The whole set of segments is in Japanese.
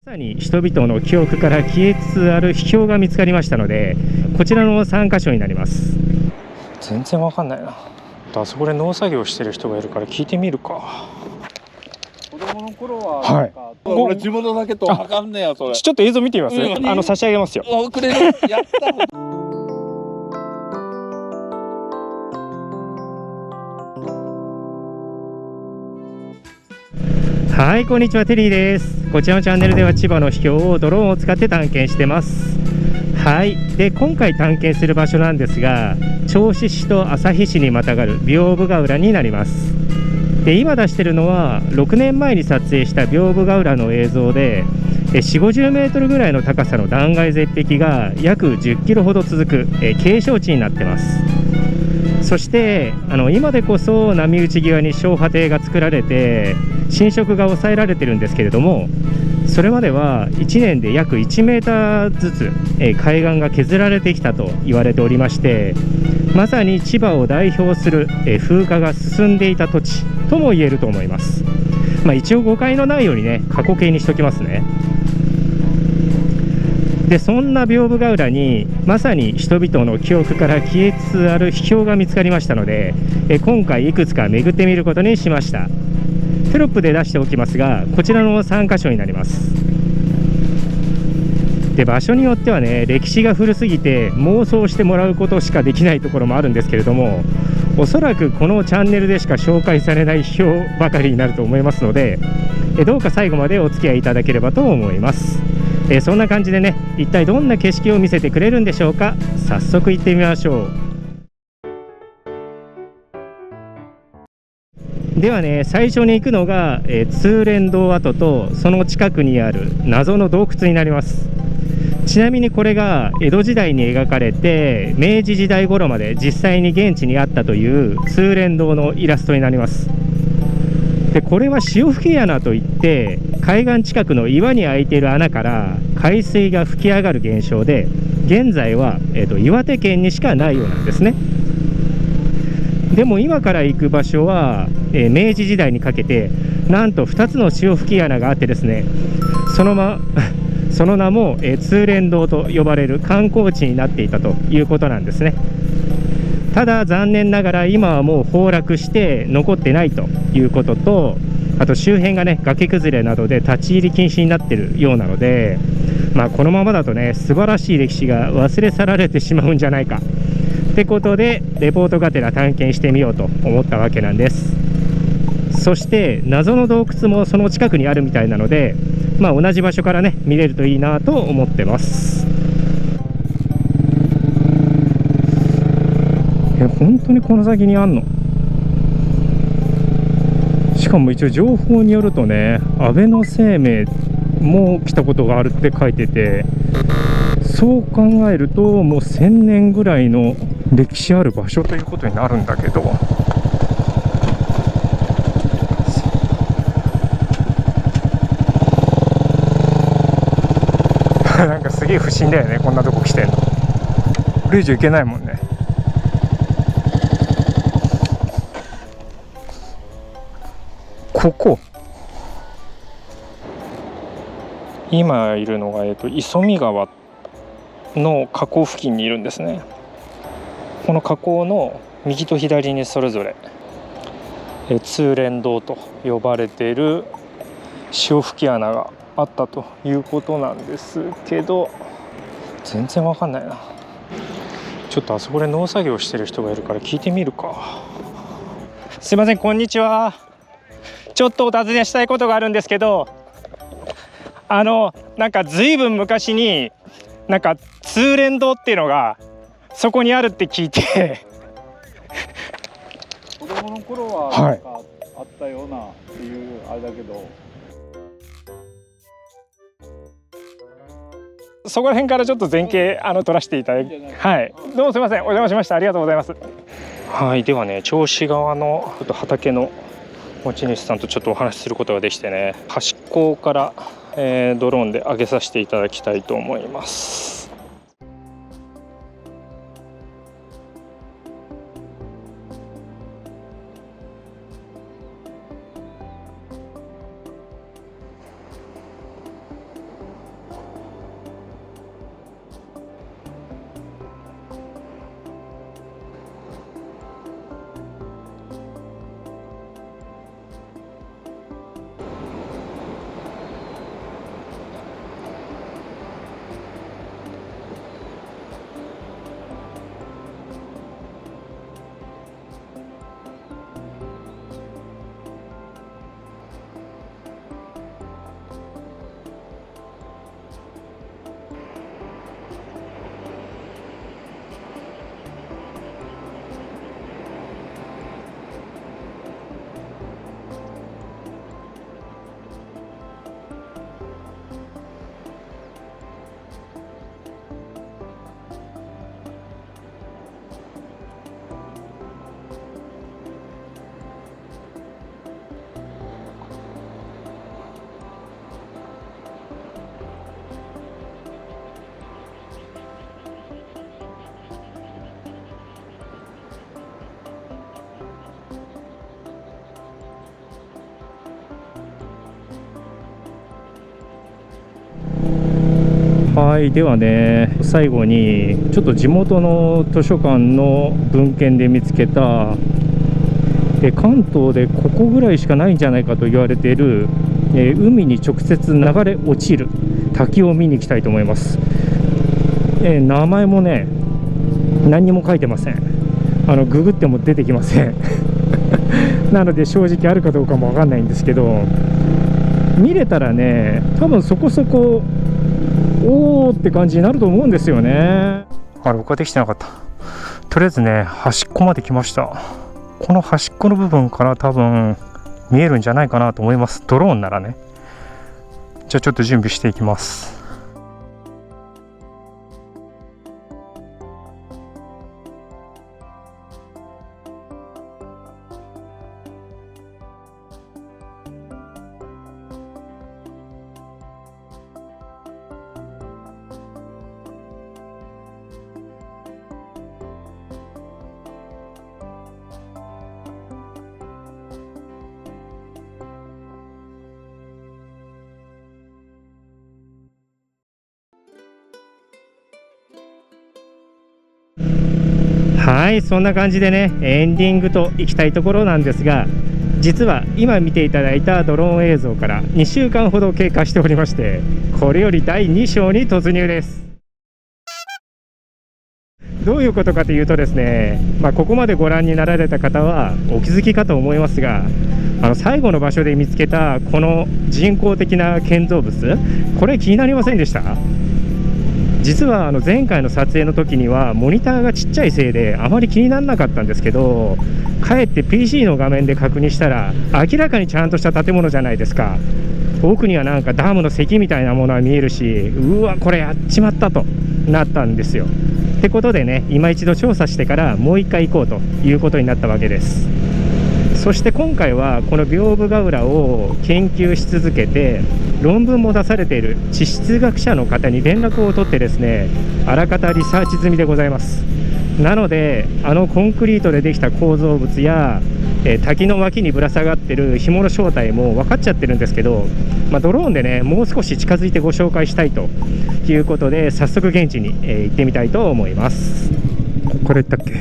まさに人々の記憶から消えつつある秘境が見つかりましたので、こちらの3カ所になります。全然わかんないな。あそこで農作業してる人がいるから聞いてみるか。子供の頃はなんか、はい、これ地元だけとわかんねえよそれ。ちょっと映像見てみます、差し上げますよ。くれる。やった。はい、こんにちは、テリーです。こちらのチャンネルでは千葉の秘境をドローンを使って探検してます。はい、で今回探検する場所なんですが、銚子市と旭市にまたがる屏風ヶ浦になります。で今出してるのは6年前に撮影した屏風ヶ浦の映像で、4、50メートルぐらいの高さの断崖絶壁が約10キロほど続く景勝地になってます。そして今でこそ波打ち際に消波堤が作られて浸食が抑えられてるんですけれども、それまでは1年で約1メーターずつ海岸が削られてきたと言われておりまして、まさに千葉を代表する風化が進んでいた土地とも言えると思います。一応誤解のないようにね、過去形にしときますね。でそんな屏風ヶ浦にまさに人々の記憶から消えつつある秘境が見つかりましたので、今回いくつか巡ってみることにしました。テロップで出しておきますが、こちらの3カ所になります。で場所によってはね、歴史が古すぎて妄想してもらうことしかできないところもあるんですけれども、おそらくこのチャンネルでしか紹介されない秘境ばかりになると思いますので、どうか最後までお付き合いいただければと思います。そんな感じでね、一体どんな景色を見せてくれるんでしょうか。早速行ってみましょう。ではね、最初に行くのが通蓮堂跡とその近くにある謎の洞窟になります。ちなみにこれが江戸時代に描かれて明治時代頃まで実際に現地にあったという通蓮堂のイラストになります。でこれは潮吹き穴といって、海岸近くの岩に開いている穴から海水が吹き上がる現象で、現在は、岩手県にしかないようなんですね。でも今から行く場所は、明治時代にかけてなんと2つの潮吹き穴があってですね、その名も、通蓮堂と呼ばれる観光地になっていたということなんですね。ただ残念ながら今はもう崩落して残ってないということと、あと周辺がね、崖崩れなどで立ち入り禁止になっているようなので、このままだとね、素晴らしい歴史が忘れ去られてしまうんじゃないかってことで、レポートがてら探検してみようと思ったわけなんです。そして謎の洞窟もその近くにあるみたいなので、同じ場所からね見れるといいなと思ってます。本当にこの先にあんの？しかも一応情報によるとね、安倍晴明も来たことがあるって書いてて、そう考えるともう1000年ぐらいの歴史ある場所ということになるんだけど、なんかすげえ不審だよね、こんなとこ来てんの。これ以上行けないもんね。ここ今いるのが磯見川の河口付近にいるんですね。この河口の右と左にそれぞれ通蓮堂と呼ばれている潮吹き穴があったということなんですけど、全然わかんないな。ちょっとあそこで農作業してる人がいるから聞いてみるか。すいません、こんにちは。ちょっとお尋ねしたいことがあるんですけど、なんかずいぶん昔になんか通蓮堂っていうのがそこにあるって聞いて子供の頃はなんかあったようなっていうあれだけど、そこら辺からちょっと前景撮らせていただいて、はい、どうもすいません、お邪魔しました。ありがとうございます。はい、ではね、銚子側の畑の持ち主さんとちょっとお話しすることができてね、端っこから、ドローンで上げさせていただきたいと思います。はい、ではね、最後にちょっと地元の図書館の文献で見つけた関東でここぐらいしかないんじゃないかと言われている海に直接流れ落ちる滝を見に行きたいと思います。名前もね何にも書いてません。ググっても出てきませんなので正直あるかどうかも分かんないんですけど、見れたらね多分そこそこおーって感じになると思うんですよね。僕はできてなかった。とりあえずね端っこまで来ました。この端っこの部分から多分見えるんじゃないかなと思います。ドローンならね。じゃあちょっと準備していきます。はい、そんな感じでねエンディングといきたいところなんですが、実は今見ていただいたドローン映像から2週間ほど経過しておりまして、これより第2章に突入です。どういうことかというとですね、ここまでご覧になられた方はお気づきかと思いますが、最後の場所で見つけたこの人工的な建造物、これ気になりませんでした？実は前回の撮影の時にはモニターがちっちゃいせいであまり気にならなかったんですけど、かえって PC の画面で確認したら明らかにちゃんとした建物じゃないですか。奥にはなんかダムの堰みたいなものは見えるし、うわこれやっちまったとなったんですよ。ってことでね、今一度調査してからもう一回行こうということになったわけです。そして今回はこの屏風ヶ浦を研究し続けて論文も出されている地質学者の方に連絡を取ってですね、あらかたリサーチ済みでございます。なのでコンクリートでできた構造物や滝の脇にぶら下がってる紐の正体も分かっちゃってるんですけど、ドローンでねもう少し近づいてご紹介したいということで、早速現地に行ってみたいと思います。これ言ったっけ？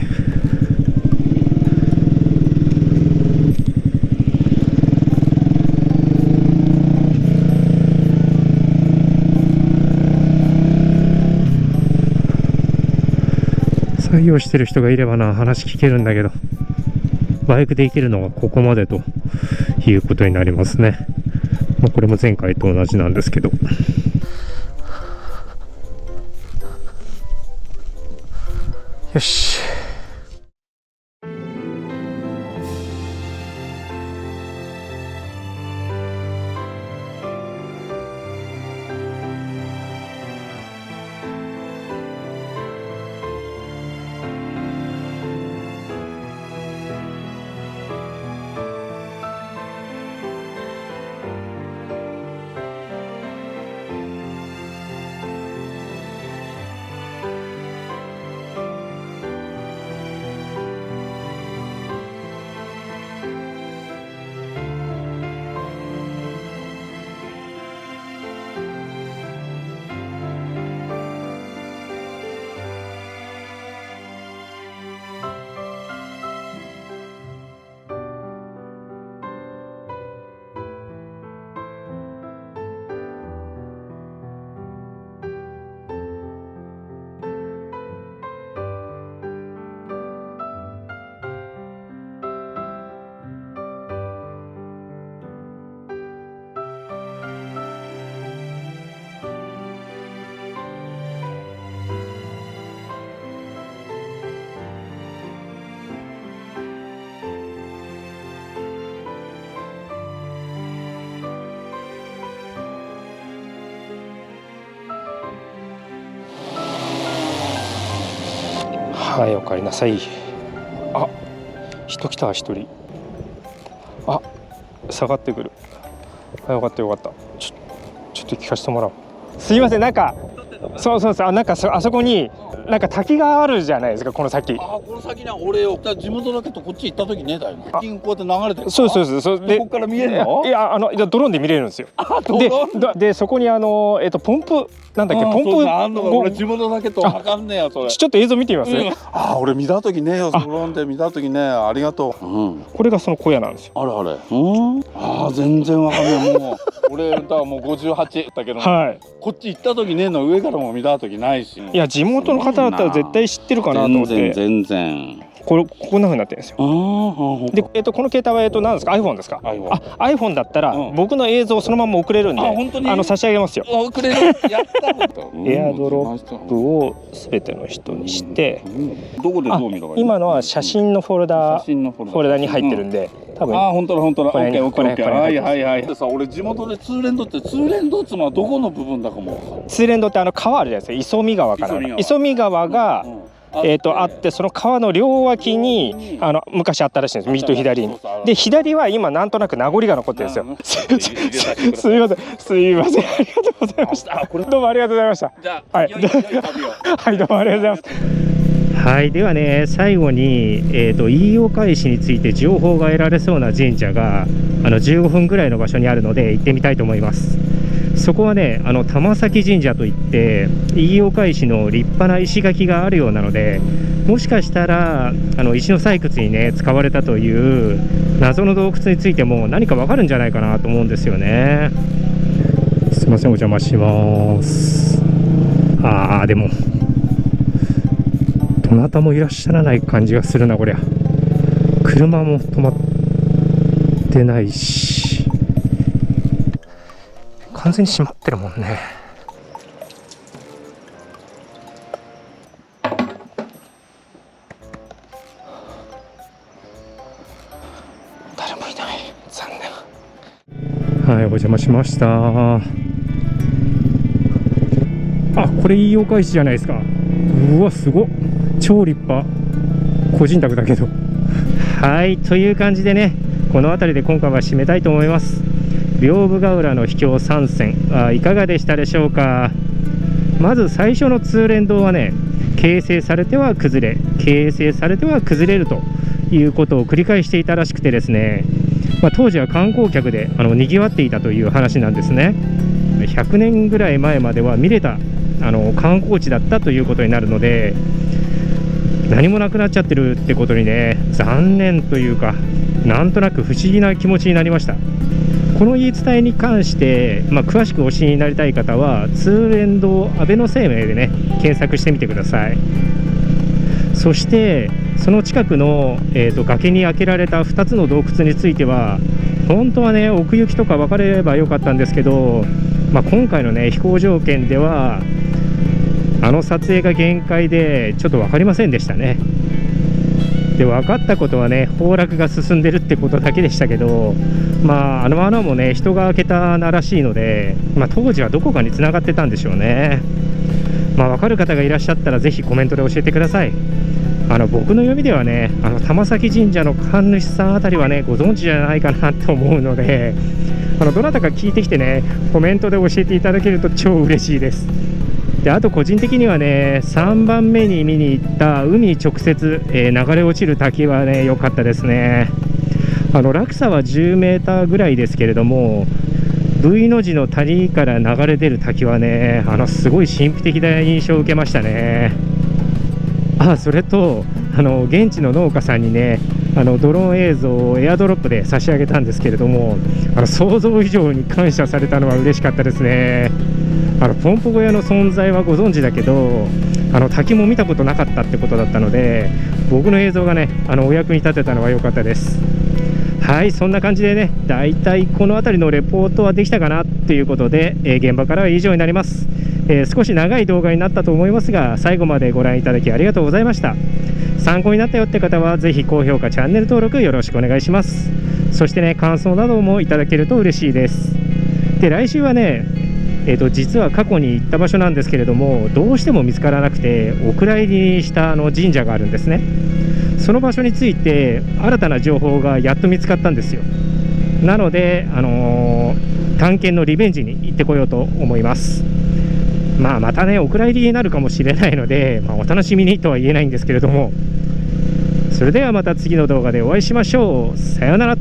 作業してる人がいればな、話聞けるんだけど、バイクで行けるのはここまでということになりますね。これも前回と同じなんですけど、よし。はい、おかえりなさい。あ、人来た、一人。あ、下がってくる。あ、よかったよかった。ちょっと聞かせてもらおう。すいません、なんかそうなんかあそこになんか滝があるじゃないですか、この先。この先な、俺よ、地元だけとこっち行った時ねだよ。こうやって流れてる。そうで、ここから見えるの？いや、ドローンで見れるんですよ。で、そこにポンプなんだっけ、ポンプあんのが俺地元だけとわかんねえやそれ。ちょっと映像見てみます？俺見た時ねえよ、ドローンで見た時ね、ありがとう。これがその小屋なんですよ。あれ。全然わかんない。もう俺だからもう58だけど、こっち行った時ねえの、上からも見た時ないし。いや、地元の方だったら絶対知ってるかなと思って。全然。こんな風になってるんですよ。で、この携帯は何ですか？ iPhone ですか？iPhone だったら僕の映像をそのまま送れるんで、差し上げますよ。送れる。やった。エアドロップをすべての人にして、どこでどう見ればいい？今のは写真のフォルダに入ってるんで、多分。本当だ。オッケー。はい。さ、俺地元で通連堂ってつまりどこの部分だかも。通連堂って川あるじゃないですか。磯見川から。磯見川があって、その川の両脇に昔あったらしいんです。右と左に。で、左は今なんとなく名残が残ってるんですよ。すいません、ありがとうございました。どうもありがとうございました。はい、どうもありがとうございます。はい、ではね、最後に、飯岡石について情報が得られそうな神社が15分ぐらいの場所にあるので行ってみたいと思います。そこはね、玉崎神社といって飯岡石の立派な石垣があるようなので、もしかしたら石の採掘にね使われたという謎の洞窟についても何かわかるんじゃないかなと思うんですよね。すいません、お邪魔します。でもどなたもいらっしゃらない感じがするな、こりゃ。車も止まってないし、完全に閉まってるもんね。誰もいない、残念。はい、お邪魔しました。これ飯岡石じゃないですか。うわ、すごっ、超立派。個人宅だけど。はい、という感じでね、この辺りで今回は締めたいと思います。屏風ヶ浦の秘境3選、いかがでしたでしょうか。まず最初の通連堂はね、形成されては崩れ、形成されては崩れるということを繰り返していたらしくてですね、当時は観光客でにぎわっていたという話なんですね。100年ぐらい前までは見れた観光地だったということになるので、何もなくなっちゃってるってことにね、残念というか、なんとなく不思議な気持ちになりました。この言い伝えに関して、詳しくお知りになりたい方は通連堂安倍の生命でね検索してみてください。そしてその近くの、崖に開けられた2つの洞窟については、本当はね奥行きとか分かればよかったんですけど、今回のね飛行条件では撮影が限界でちょっと分かりませんでしたね。で、分かったことはね、崩落が進んでるってことだけでしたけど、穴もね人が開けた穴らしいので、当時はどこかに繋がってたんでしょうね。分かる方がいらっしゃったらぜひコメントで教えてください。僕の読みではね、玉崎神社の神主さんあたりはねご存知じゃないかなと思うので、どなたか聞いてきてねコメントで教えていただけると超嬉しいです。で、あと個人的にはね、3番目に見に行った海に直接、流れ落ちる滝はね良かったですね。落差は10メーターぐらいですけれども、 V の字の谷から流れ出る滝はね、すごい神秘的な印象を受けましたね。それと現地の農家さんにねドローン映像をエアドロップで差し上げたんですけれども、想像以上に感謝されたのは嬉しかったですね。ポンポ小屋の存在はご存知だけど、滝も見たことなかったってことだったので、僕の映像がねお役に立てたのは良かったです。はい、そんな感じでね、だいたいこの辺りのレポートはできたかなということで、現場からは以上になります。少し長い動画になったと思いますが、最後までご覧いただきありがとうございました。参考になったよって方はぜひ高評価、チャンネル登録よろしくお願いします。そしてね、感想などもいただけると嬉しいです。で、来週はね、実は過去に行った場所なんですけれども、どうしても見つからなくてお蔵入りにした神社があるんですね。その場所について新たな情報がやっと見つかったんですよ。なので、探検のリベンジに行ってこようと思います。またねお蔵入りになるかもしれないので、お楽しみにとは言えないんですけれども、それではまた次の動画でお会いしましょう。さようなら。